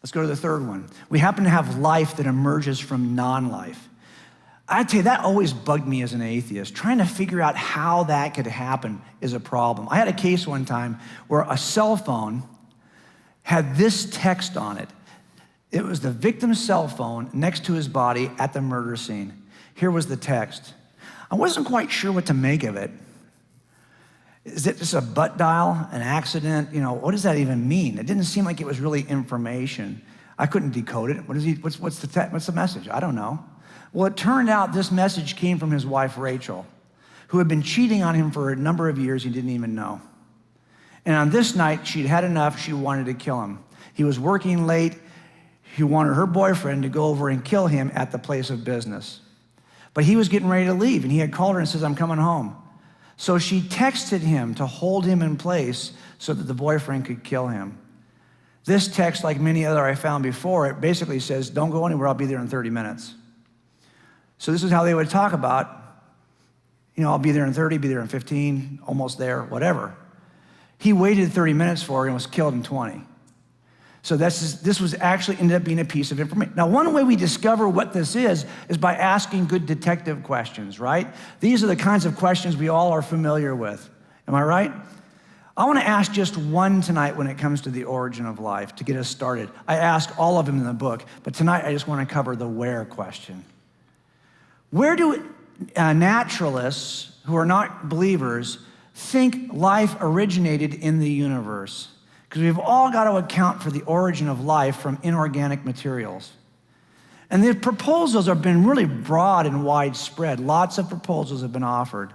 Let's go to the third one. We happen to have life that emerges from non-life. I tell you, that always bugged me as an atheist. Trying to figure out how that could happen is a problem. I had a case one time where a cell phone had this text on it. It was the victim's cell phone next to his body at the murder scene. Here was the text. I wasn't quite sure what to make of it. Is it just a butt dial, an accident? What does that even mean? It didn't seem like it was really information. I couldn't decode it. What's the message? I don't know. Well, it turned out this message came from his wife, Rachel, who had been cheating on him for a number of years he didn't even know. And on this night, she'd had enough. She wanted to kill him. He was working late. He wanted her boyfriend to go over and kill him at the place of business. But he was getting ready to leave, and he had called her and says, I'm coming home. So she texted him to hold him in place so that the boyfriend could kill him. This text, like many other I found before, it basically says, don't go anywhere, I'll be there in 30 minutes. So this is how they would talk about, I'll be there in 30, be there in 15, almost there, whatever. He waited 30 minutes for her and was killed in 20. So this was actually ended up being a piece of information. Now, one way we discover what this is by asking good detective questions, right? These are the kinds of questions we all are familiar with. Am I right? I want to ask just one tonight when it comes to the origin of life to get us started. I ask all of them in the book, but tonight I just want to cover the where question. Where do naturalists who are not believers think life originated in the universe? Because we've all got to account for the origin of life from inorganic materials. And the proposals have been really broad and widespread. Lots of proposals have been offered.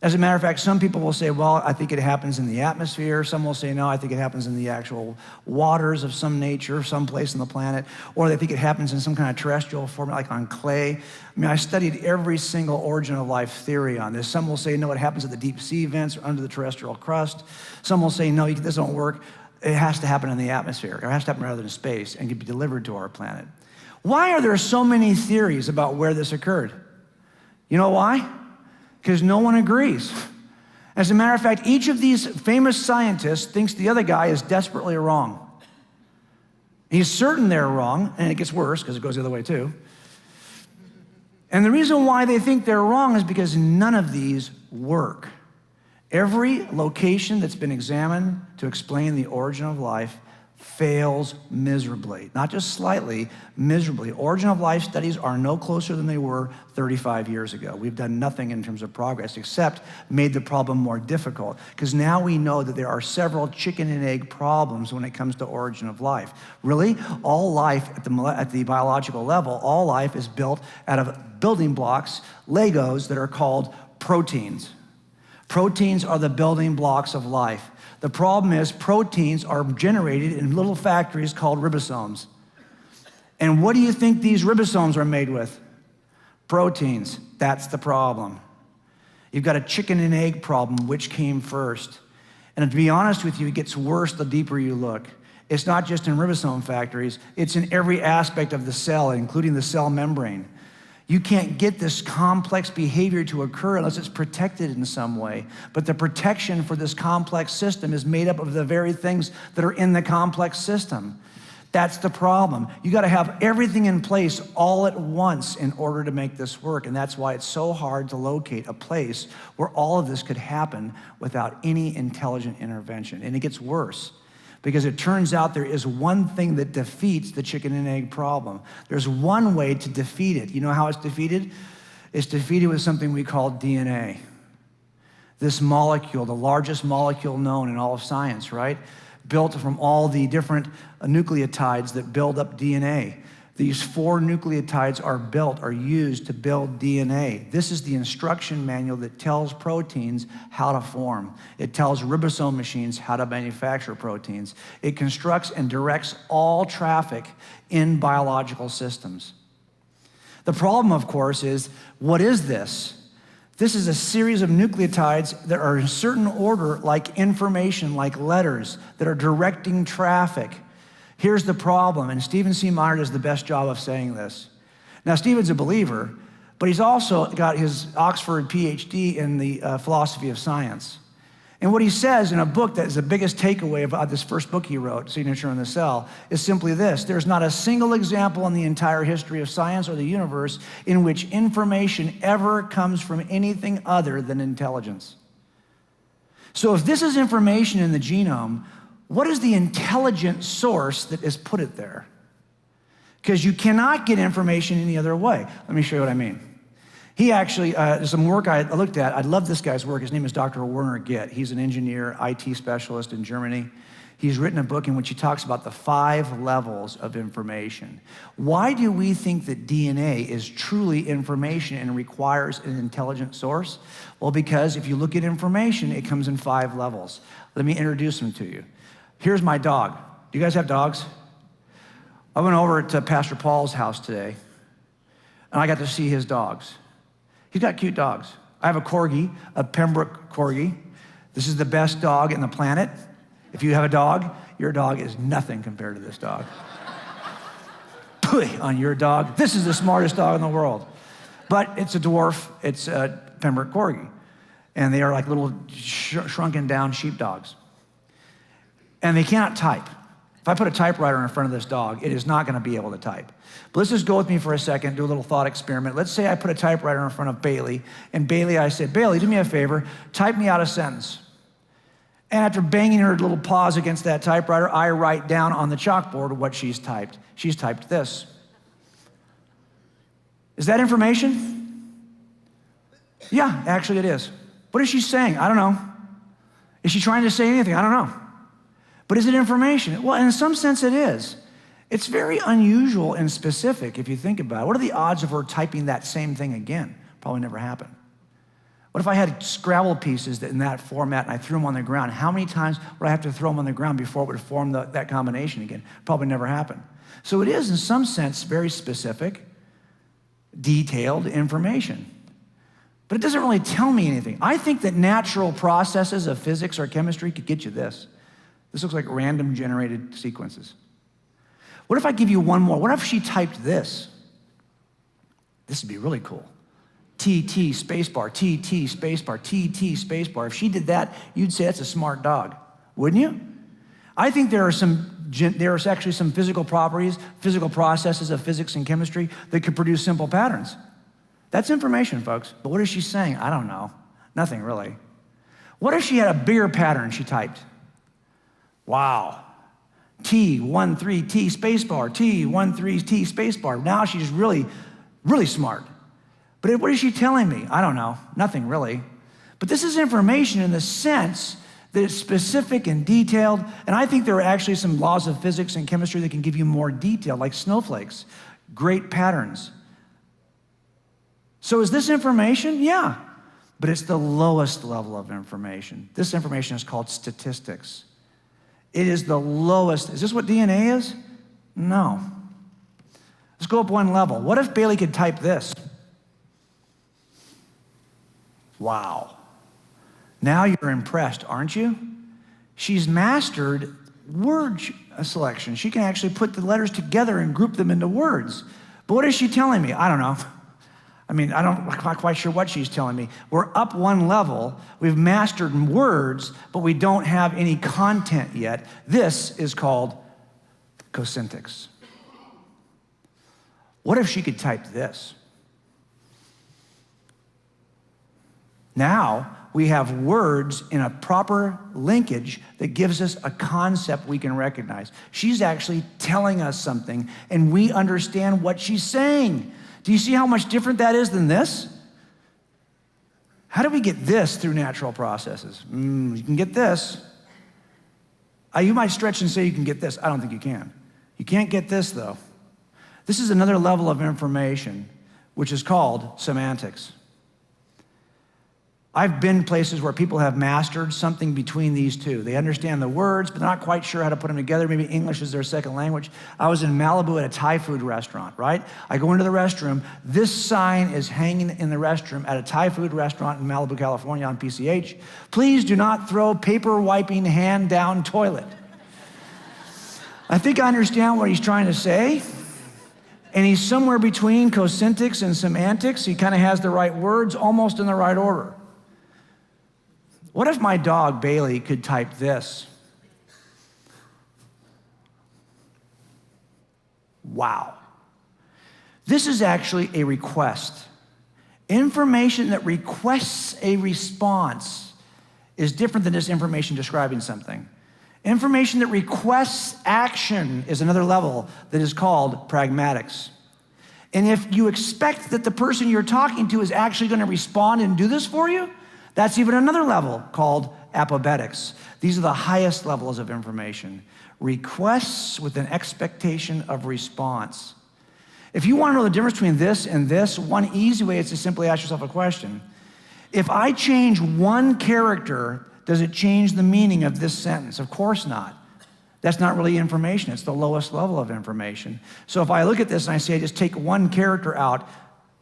As a matter of fact, some people will say, well, I think it happens in the atmosphere. Some will say, no, I think it happens in the actual waters of some nature, someplace on the planet. Or they think it happens in some kind of terrestrial form, like on clay. I studied every single origin of life theory on this. Some will say, no, it happens at the deep sea vents or under the terrestrial crust. Some will say, no, this don't work. It has to happen in the atmosphere. Or it has to happen rather in space and can be delivered to our planet. Why are there so many theories about where this occurred? You know why? Because no one agrees. As a matter of fact, each of these famous scientists thinks the other guy is desperately wrong. He's certain they're wrong, and it gets worse because it goes the other way too. And the reason why they think they're wrong is because none of these work. Every location that's been examined to explain the origin of life fails miserably. Not just slightly, miserably. Origin of life studies are no closer than they were 35 years ago. We've done nothing in terms of progress except made the problem more difficult, because now we know that there are several chicken and egg problems when it comes to origin of life. Really, all life at the biological level, all life is built out of building blocks, Legos, that are called proteins. Proteins are the building blocks of life. The problem is proteins are generated in little factories called ribosomes. And what do you think these ribosomes are made with? Proteins. That's the problem. You've got a chicken and egg problem. Which came first? And to be honest with you, it gets worse the deeper you look. It's not just in ribosome factories. It's in every aspect of the cell, including the cell membrane. You can't get this complex behavior to occur unless it's protected in some way. But the protection for this complex system is made up of the very things that are in the complex system. That's the problem. You got to have everything in place all at once in order to make this work. And that's why it's so hard to locate a place where all of this could happen without any intelligent intervention. And it gets worse, because it turns out there is one thing that defeats the chicken and egg problem. There's one way to defeat it. You know how it's defeated? It's defeated with something we call DNA. This molecule, the largest molecule known in all of science, right? Built from all the different nucleotides that build up DNA. These 4 nucleotides are used to build DNA. This is the instruction manual that tells proteins how to form. It tells ribosome machines how to manufacture proteins. It constructs and directs all traffic in biological systems. The problem, of course, is, what is this? This is a series of nucleotides that are in a certain order, like information, like letters, that are directing traffic. Here's the problem, and Stephen C. Meyer does the best job of saying this. Now, Stephen's a believer, but he's also got his Oxford PhD in the philosophy of science. And what he says in a book that is the biggest takeaway about this first book he wrote, Signature in the Cell, is simply this: there's not a single example in the entire history of science or the universe in which information ever comes from anything other than intelligence. So if this is information in the genome, what is the intelligent source that has put it there? Because you cannot get information any other way. Let me show you what I mean. He actually, some work I looked at, I love this guy's work. His name is Dr. Werner Gitt. He's an engineer, IT specialist in Germany. He's written a book in which he talks about the 5 levels of information. Why do we think that DNA is truly information and requires an intelligent source? Well, because if you look at information, it comes in 5 levels. Let me introduce them to you. Here's my dog. Do you guys have dogs? I went over to Pastor Paul's house today, and I got to see his dogs. He's got cute dogs. I have a Corgi, a Pembroke Corgi. This is the best dog in the planet. If you have a dog, your dog is nothing compared to this dog. Pooey on your dog. This is the smartest dog in the world. But it's a dwarf, it's a Pembroke Corgi. And they are like little shrunken down sheepdogs. And they cannot type. If I put a typewriter in front of this dog, it is not gonna be able to type. But let's just go with me for a second, do a little thought experiment. Let's say I put a typewriter in front of Bailey, and Bailey, I said, Bailey, do me a favor, type me out a sentence. And after banging her little paws against that typewriter, I write down on the chalkboard what she's typed. She's typed this. Is that information? Yeah, actually it is. What is she saying? I don't know. Is she trying to say anything? I don't know. But is it information? Well, in some sense it is. It's very unusual and specific if you think about it. What are the odds of her typing that same thing again? Probably never happened. What if I had Scrabble pieces that in that format and I threw them on the ground? How many times would I have to throw them on the ground before it would form that combination again? Probably never happened. So it is, in some sense, very specific, detailed information. But it doesn't really tell me anything. I think that natural processes of physics or chemistry could get you this. This looks like random generated sequences. What if I give you one more? What if she typed this? This would be really cool. TT spacebar, TT spacebar, TT spacebar. If she did that, you'd say that's a smart dog, wouldn't you? I think there are actually some physical properties, physical processes of physics and chemistry that could produce simple patterns. That's information, folks. But what is she saying? I don't know. Nothing really. What if she had a bigger pattern she typed? Wow. T13 T spacebar, T13 T spacebar. Now she's really, really smart. But what is she telling me? I don't know. Nothing really. But this is information in the sense that it's specific and detailed. And I think there are actually some laws of physics and chemistry that can give you more detail, like snowflakes, great patterns. So is this information? Yeah. But it's the lowest level of information. This information is called statistics. It is the lowest. Is this what DNA is? No. Let's go up one level. What if Bailey could type this? Wow. Now you're impressed, aren't you? She's mastered word selection. She can actually put the letters together and group them into words. But what is she telling me? I don't know. I'm not quite sure what she's telling me. We're up one level. We've mastered words, but we don't have any content yet. This is called cosyntax. What if she could type this? Now we have words in a proper linkage that gives us a concept we can recognize. She's actually telling us something, and we understand what she's saying. Do you see how much different that is than this? How do we get this through natural processes? You can get this. You might stretch and say you can get this. I don't think you can. You can't get this, though. This is another level of information, which is called semantics. I've been places where people have mastered something between these two. They understand the words, but they're not quite sure how to put them together. Maybe English is their second language. I was in Malibu at a Thai food restaurant, right? I go into the restroom. This sign is hanging in the restroom at a Thai food restaurant in Malibu, California on PCH. Please do not throw paper wiping hand down toilet. I think I understand what he's trying to say. And he's somewhere between cosyntax and semantics. He kind of has the right words, almost in the right order. What if my dog, Bailey, could type this? Wow. This is actually a request. Information that requests a response is different than just information describing something. Information that requests action is another level that is called pragmatics. And if you expect that the person you're talking to is actually going to respond and do this for you, that's even another level called apopetics. These are the highest levels of information. Requests with an expectation of response. If you want to know the difference between this and this, one easy way is to simply ask yourself a question. If I change one character, does it change the meaning of this sentence? Of course not. That's not really information. It's the lowest level of information. So if I look at this and I say, just take one character out,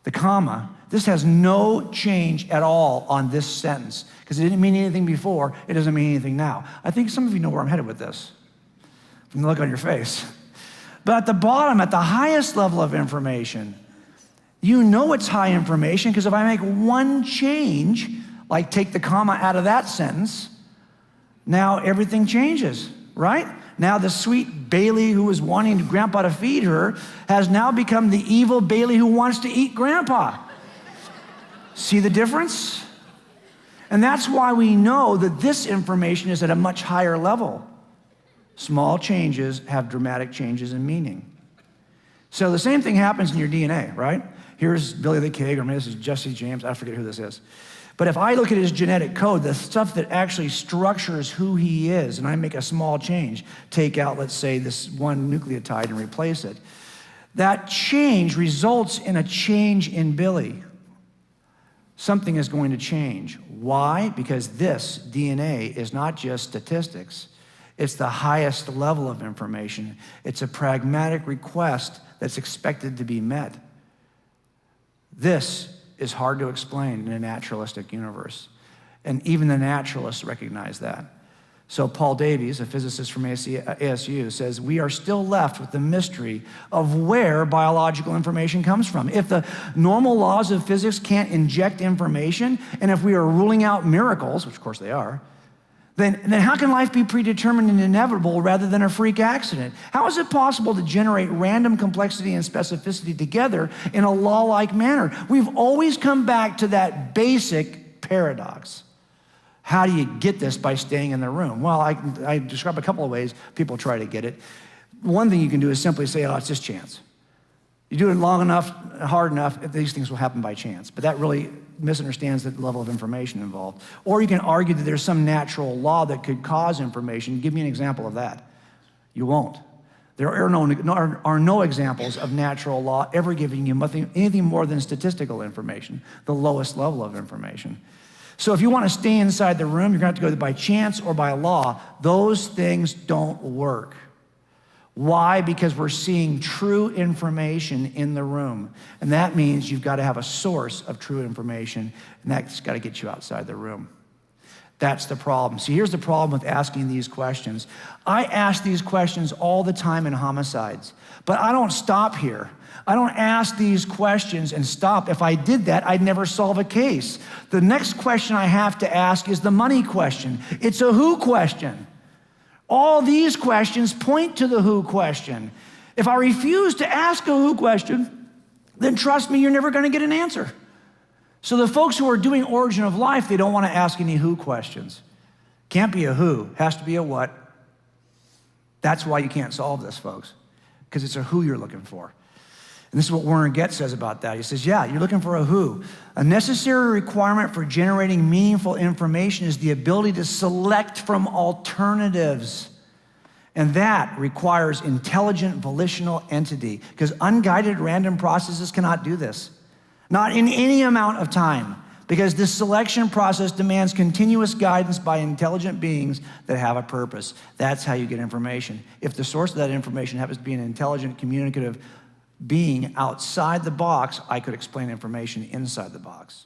the comma, this has no change at all on this sentence because it didn't mean anything before. It doesn't mean anything now. I think some of you know where I'm headed with this from the look on your face. But at the bottom, at the highest level of information, you know it's high information because if I make one change, like take the comma out of that sentence, now everything changes, right? Now the sweet Bailey who was wanting Grandpa to feed her has now become the evil Bailey who wants to eat Grandpa. See the difference? And that's why we know that this information is at a much higher level. Small changes have dramatic changes in meaning. So the same thing happens in your DNA, right? Here's Billy the Kid, or maybe this is Jesse James, I forget who this is. But if I look at his genetic code, the stuff that actually structures who he is, and I make a small change, take out, let's say, this one nucleotide and replace it, that change results in a change in Billy. Something is going to change. Why? Because this DNA is not just statistics. It's the highest level of information. It's a pragmatic request that's expected to be met. This is hard to explain in a naturalistic universe. And even the naturalists recognize that. So Paul Davies, a physicist from ASU, says, we are still left with the mystery of where biological information comes from. If the normal laws of physics can't inject information, and if we are ruling out miracles, which of course they are, then how can life be predetermined and inevitable rather than a freak accident? How is it possible to generate random complexity and specificity together in a law-like manner? We've always come back to that basic paradox. How do you get this by staying in the room? Well, I describe a couple of ways people try to get it. One thing you can do is simply say, oh, it's just chance. You do it long enough, hard enough, these things will happen by chance. But that really misunderstands the level of information involved. Or you can argue that there's some natural law that could cause information. Give me an example of that. You won't. There are no examples of natural law ever giving you anything more than statistical information, the lowest level of information. So if you want to stay inside the room, you're going to have to go by chance or by law. Those things don't work. Why? Because we're seeing true information in the room. And that means you've got to have a source of true information, and that's got to get you outside the room. That's the problem. See, here's the problem with asking these questions. I ask these questions all the time in homicides, but I don't stop here. I don't ask these questions and stop. If I did that, I'd never solve a case. The next question I have to ask is the money question. It's a who question. All these questions point to the who question. If I refuse to ask a who question, then trust me, you're never going to get an answer. So the folks who are doing Origin of Life, they don't want to ask any who questions. Can't be a who, has to be a what. That's why you can't solve this, folks, because it's a who you're looking for. And this is what Werner Getz says about that. He says, yeah, you're looking for a who. A necessary requirement for generating meaningful information is the ability to select from alternatives. And that requires intelligent volitional entity, because unguided random processes cannot do this. Not in any amount of time, because this selection process demands continuous guidance by intelligent beings that have a purpose. That's how you get information. If the source of that information happens to be an intelligent, communicative being outside the box, I could explain information inside the box.